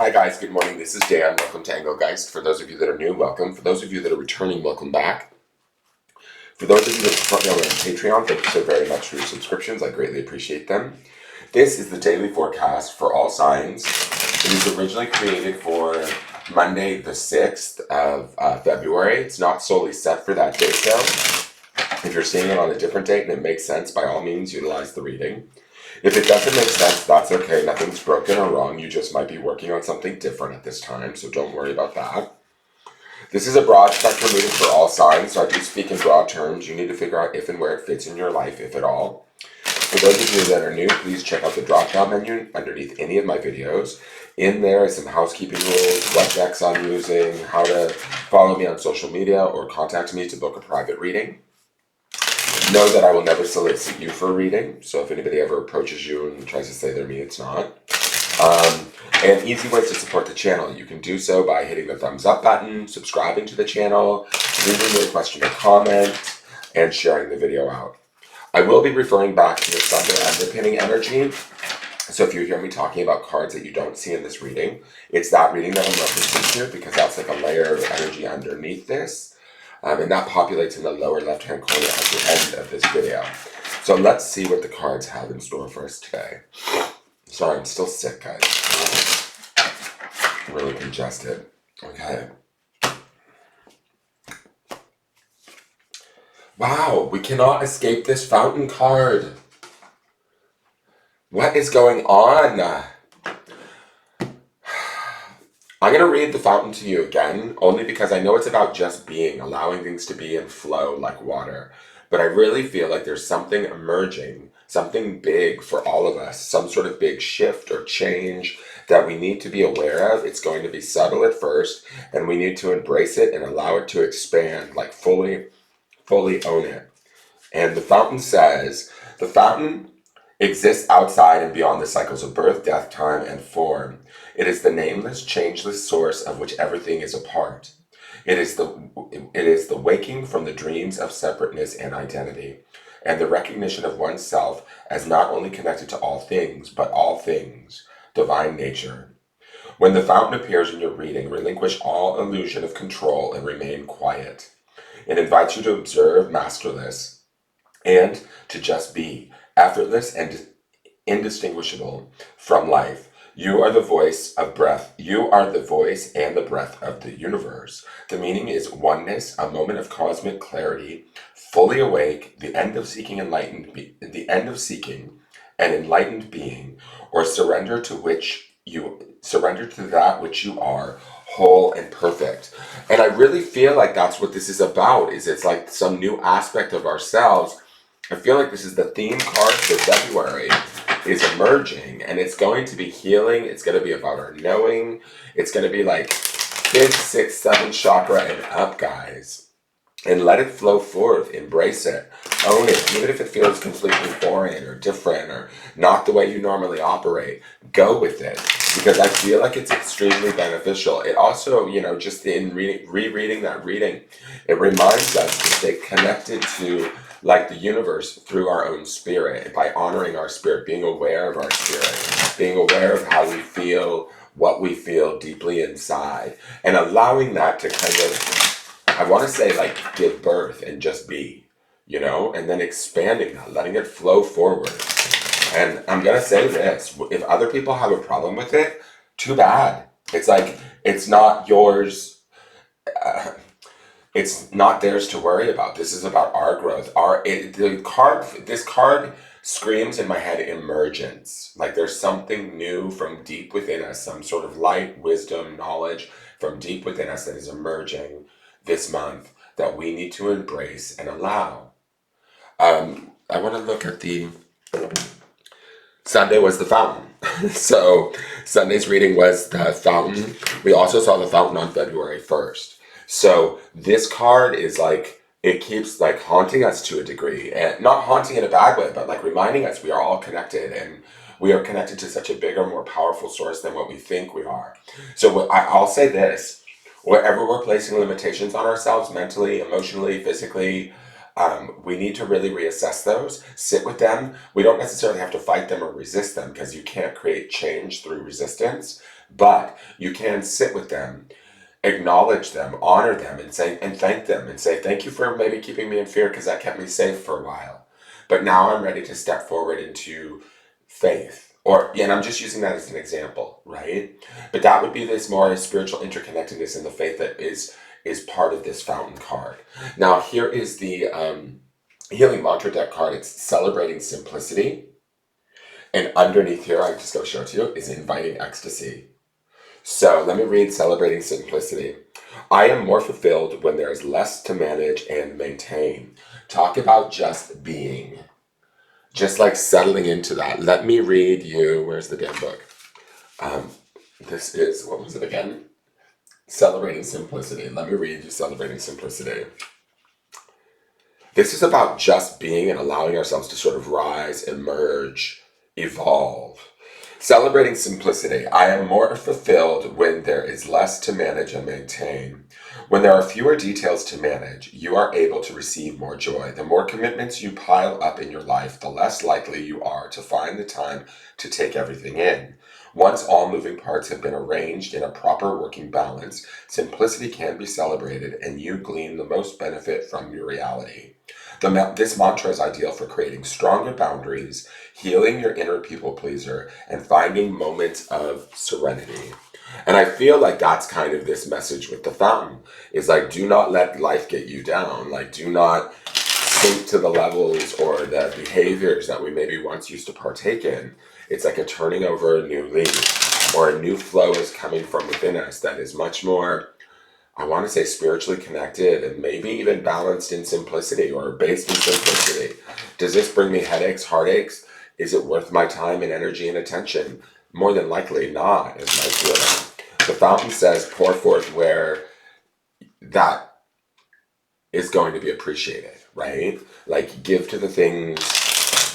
Hi guys, good morning. This is Dan. Welcome to Engelgeist. For those of you that are new, welcome. For those of you that are returning, welcome back. For those of you that support me on Patreon, thank you so very much for your subscriptions. I greatly appreciate them. This is the daily forecast for all signs. It is originally created for Monday the 6th of February. It's not solely set for that date though. If you're seeing it on a different date and it makes sense, by all means utilize the reading. If it doesn't make sense, that's okay. Nothing's broken or wrong. You just might be working on something different at this time, so don't worry about that. This is a broad spectrum reading for all signs, so I do speak in broad terms. You need to figure out if and where it fits in your life, if at all. For those of you that are new, please check out the drop-down menu underneath any of my videos. In there is some housekeeping rules, what decks I'm using, how to follow me on social media, or contact me to book a private reading. Know that I will never solicit you for a reading, so if anybody ever approaches you and tries to say they're me, it's not. And easy ways to support the channel. You can do so by hitting the thumbs up button, subscribing to the channel, leaving me a question or comment, and sharing the video out. I will be referring back to the Sunday underpinning energy, so if you hear me talking about cards that you don't see in this reading, it's that reading that I'm referencing to, because that's like a layer of energy underneath this. And that populates in the lower left-hand corner at the end of this video. So let's see what the cards have in store for us today. Sorry, I'm still sick, guys. I'm really congested. Okay. Wow, we cannot escape this fountain card. What is going on? I'm going to read the fountain to you again, only because I know it's about just being, allowing things to be and flow like water. But I really feel like there's something emerging, something big for all of us, some sort of big shift or change that we need to be aware of. It's going to be subtle at first, and we need to embrace it and allow it to expand, like fully own it. And the fountain says, the fountain exists outside and beyond the cycles of birth, death, time, and form. It is the nameless, changeless source of which everything is a part. It is the waking from the dreams of separateness and identity, and the recognition of oneself as not only connected to all things, but all things, divine nature. When the fountain appears in your reading, relinquish all illusion of control and remain quiet. It invites you to observe masterless and to just be, effortless and indistinguishable from life. You are the voice of breath. You are the voice and the breath of the universe. The meaning is oneness, a moment of cosmic clarity, fully awake, the end of seeking an enlightened being, or surrender to that which you are, whole and perfect. And I really feel like that's what this is about. It's like some new aspect of ourselves. I feel like this is the theme card for February, is emerging, and it's going to be healing. It's going to be about our knowing. It's going to be like 5th, 6th, 7th chakra and up, guys. And let it flow forth. Embrace it. Own it. Even if it feels completely foreign or different or not the way you normally operate, go with it. Because I feel like it's extremely beneficial. It also, just in rereading that reading, it reminds us to stay connected to like the universe through our own spirit, by honoring our spirit, being aware of our spirit, being aware of how we feel, what we feel deeply inside, and allowing that to kind of, I want to say, like, give birth and just be, and then expanding that, letting it flow forward. And I'm going to say this, if other people have a problem with it, too bad. It's like, it's not yours. It's not theirs to worry about. This is about our growth. This card screams in my head emergence. Like there's something new from deep within us, some sort of light, wisdom, knowledge from deep within us that is emerging this month that we need to embrace and allow. I want to look at Sunday was the fountain. So Sunday's reading was the fountain. We also saw the fountain on February 1st. So this card is like, it keeps like haunting us to a degree, and not haunting in a bad way, but like reminding us we are all connected, and we are connected to such a bigger, more powerful source than what we think we are. So I'll say this, wherever we're placing limitations on ourselves, mentally, emotionally, physically, we need to really reassess those, sit with them. We don't necessarily have to fight them or resist them, because you can't create change through resistance, But you can sit with them, acknowledge them, honor them, and say and thank them and say, thank you for maybe keeping me in fear because that kept me safe for a while. But now I'm ready to step forward into faith. And I'm just using that as an example, right? But that would be this more spiritual interconnectedness in the faith that is part of this fountain card. Now here is the healing mantra deck card. It's celebrating simplicity. And underneath here, I'm just going to show it to you, is inviting ecstasy. So let me read Celebrating Simplicity. I am more fulfilled when there is less to manage and maintain. Talk about just being. Just like settling into that. Let me read you, where's the damn book? This is, what was it again? Celebrating Simplicity. Let me read you Celebrating Simplicity. This is about just being and allowing ourselves to sort of rise, emerge, evolve. Celebrating simplicity. I am more fulfilled when there is less to manage and maintain. When there are fewer details to manage, you are able to receive more joy. The more commitments you pile up in your life, the less likely you are to find the time to take everything in. Once all moving parts have been arranged in a proper working balance, simplicity can be celebrated and you glean the most benefit from your reality. This mantra is ideal for creating stronger boundaries, healing your inner people pleaser, and finding moments of serenity. And I feel like that's kind of this message with the fountain is like, do not let life get you down. Like, do not sink to the levels or the behaviors that we maybe once used to partake in. It's like a turning over a new leaf, or a new flow is coming from within us that is much more, I want to say, spiritually connected and maybe even balanced in simplicity or based in simplicity. Does this bring me headaches, heartaches? Is it worth my time and energy and attention? More than likely not, is my feeling. The fountain says pour forth where that is going to be appreciated, right? Like, give to the things,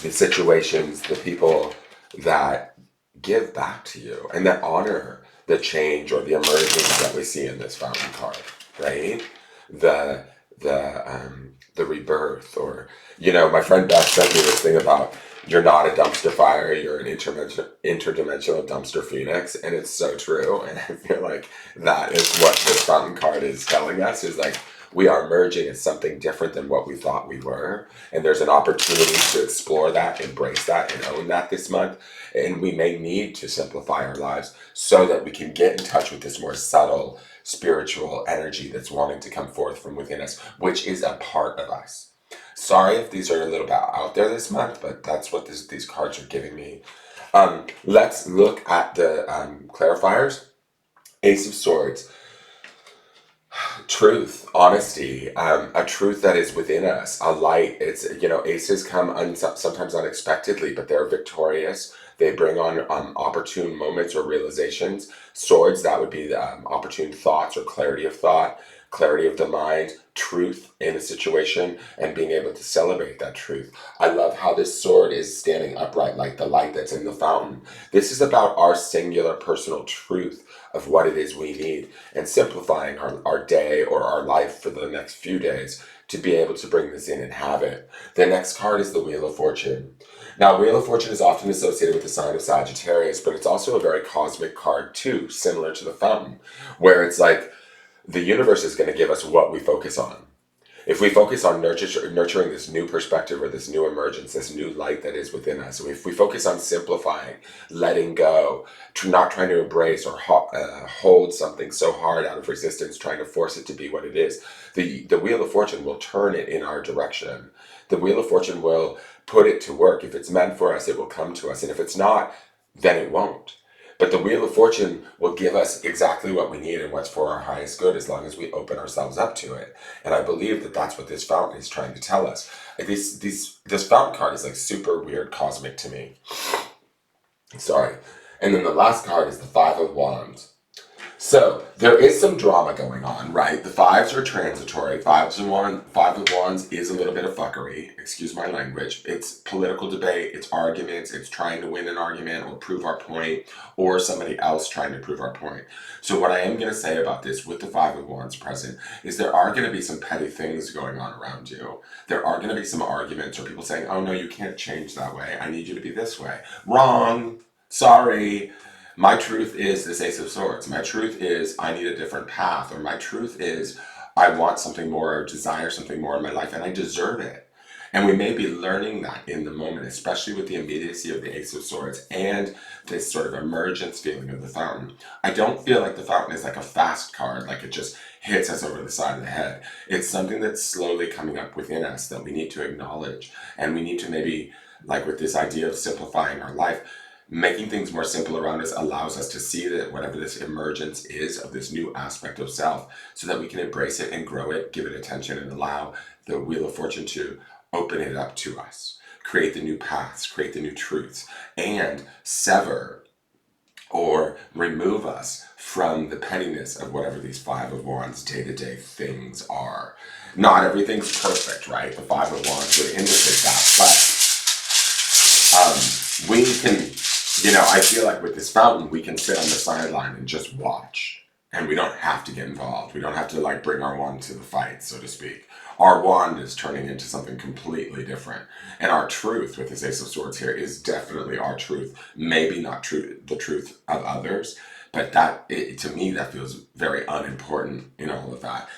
the situations, the people that give back to you and that honor the change or the emergence that we see in this fountain card, right? The the rebirth, or my friend Beth sent me this thing about you're not a dumpster fire, you're an interdimensional dumpster phoenix, and it's so true. And I feel like that is what this fountain card is telling us, is like we are merging as something different than what we thought we were, and there's an opportunity to explore that, embrace that, and own that this month. And we may need to simplify our lives so that we can get in touch with this more subtle spiritual energy that's wanting to come forth from within us, which is a part of us. Sorry if these are a little bit out there this month, but that's what these cards are giving me. Let's look at the clarifiers. Ace of Swords. Truth, honesty, a truth that is within us, a light. It's, aces come sometimes unexpectedly, but they're victorious. They bring on opportune moments or realizations. Swords, that would be the opportune thoughts or clarity of thought, clarity of the mind, truth in a situation, and being able to celebrate that truth. I love how this sword is standing upright like the light that's in the fountain. This is about our singular personal truth of what it is we need, and simplifying our day or our life for the next few days to be able to bring this in and have it. The next card is the Wheel of Fortune. Now, Wheel of Fortune is often associated with the sign of Sagittarius, but it's also a very cosmic card too, similar to the fountain, where it's like the universe is going to give us what we focus on. If we focus on nurturing this new perspective or this new emergence, this new light that is within us, if we focus on simplifying, letting go, not trying to embrace or hold something so hard out of resistance, trying to force it to be what it is, the Wheel of Fortune will turn it in our direction. The Wheel of Fortune will put it to work. If it's meant for us, it will come to us. And if it's not, then it won't. But the Wheel of Fortune will give us exactly what we need and what's for our highest good, as long as we open ourselves up to it. And I believe that that's what this fountain is trying to tell us. This fountain card is like super weird cosmic to me. Sorry. And then the last card is the Five of Wands. So there is some drama going on, right? The fives are transitory. Five of Wands is a little bit of fuckery. Excuse my language. It's political debate. It's arguments. It's trying to win an argument or prove our point, or somebody else trying to prove our point. So what I am going to say about this with the Five of Wands present is there are going to be some petty things going on around you. There are going to be some arguments or people saying, oh no, you can't change that way. I need you to be this way. Wrong. Sorry. My truth is this Ace of Swords. My truth is I need a different path. Or my truth is I want something more or desire something more in my life and I deserve it. And we may be learning that in the moment, especially with the immediacy of the Ace of Swords and this sort of emergence feeling of the fountain. I don't feel like the fountain is like a fast card, like it just hits us over the side of the head. It's something that's slowly coming up within us that we need to acknowledge. And we need to maybe, like with this idea of simplifying our life, making things more simple around us allows us to see that whatever this emergence is of this new aspect of self, so that we can embrace it and grow it, give it attention, and allow the Wheel of Fortune to open it up to us, create the new paths, create the new truths, and sever or remove us from the pettiness of whatever these Five of Wands day-to-day things are. Not everything's perfect, right? The Five of Wands would indicate that, but we can, I feel like with this fountain, we can sit on the sideline and just watch. And we don't have to get involved. We don't have to like bring our wand to the fight, so to speak. Our wand is turning into something completely different. And our truth with this Ace of Swords here is definitely our truth. Maybe not the truth of others, but to me, that feels very unimportant in all of that.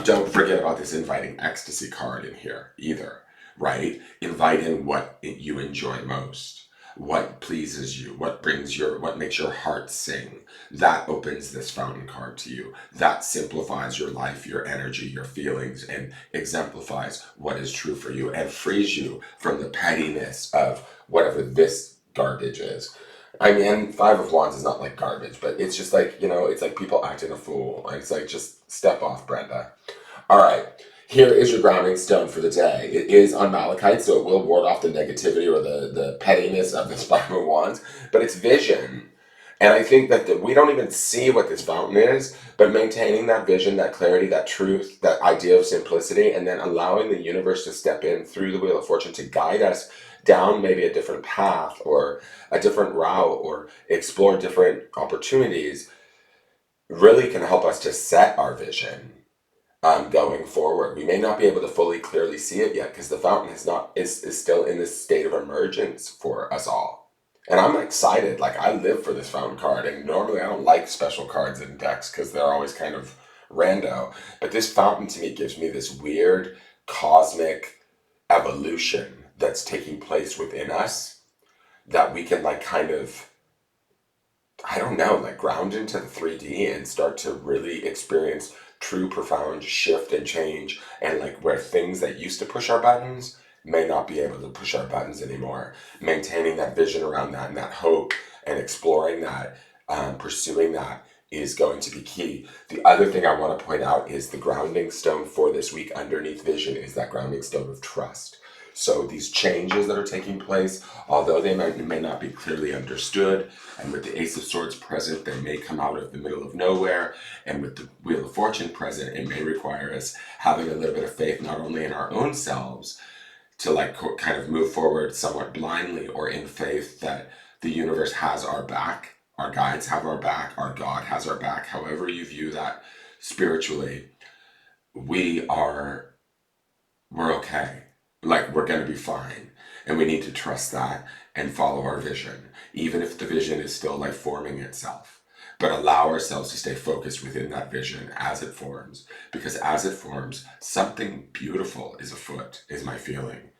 Don't forget about this inviting ecstasy card in here either, right? Invite in what you enjoy most. What pleases you, what makes your heart sing. That opens this fountain card to you. That simplifies your life, your energy, your feelings, and exemplifies what is true for you and frees you from the pettiness of whatever this garbage is. I mean, Five of Wands is not like garbage, but it's just like, it's like people acting a fool. And it's like, just step off, Brenda. All right. Here is your grounding stone for the day. It is on malachite, so it will ward off the negativity or the pettiness of this Five of Wands, but it's vision. And I think that we don't even see what this fountain is, but maintaining that vision, that clarity, that truth, that idea of simplicity, and then allowing the universe to step in through the Wheel of Fortune to guide us down maybe a different path or a different route or explore different opportunities really can help us to set our vision. Going forward, we may not be able to fully clearly see it yet because the fountain is still in this state of emergence for us all. And I'm excited. Like, I live for this fountain card, and normally I don't like special cards in decks because they're always kind of rando. But this fountain to me gives me this weird cosmic evolution that's taking place within us that we can like kind of, I don't know, like ground into the 3D and start to really experience true profound shift and change, and like where things that used to push our buttons may not be able to push our buttons anymore. Maintaining that vision around that and that hope and exploring that, pursuing that is going to be key. The other thing I want to point out is the grounding stone for this week underneath vision is that grounding stone of trust. So these changes that are taking place, although they may not be clearly understood, and with the Ace of Swords present, they may come out of the middle of nowhere, and with the Wheel of Fortune present, it may require us having a little bit of faith, not only in our own selves, to like kind of move forward somewhat blindly, or in faith that the universe has our back, our guides have our back, our God has our back, however you view that spiritually, we're okay. Like, we're going to be fine. And we need to trust that and follow our vision, even if the vision is still like forming itself. But allow ourselves to stay focused within that vision as it forms. Because as it forms, something beautiful is afoot, is my feeling.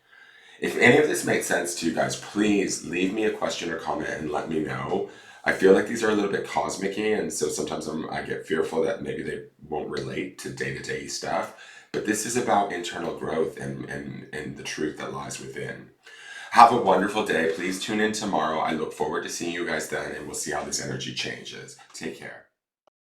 If any of this makes sense to you guys, please leave me a question or comment and let me know. I feel like these are a little bit cosmic-y, and so sometimes I get fearful that maybe they won't relate to day-to-day stuff. But this is about internal growth and the truth that lies within. Have a wonderful day. Please tune in tomorrow. I look forward to seeing you guys then, and we'll see how this energy changes. Take care.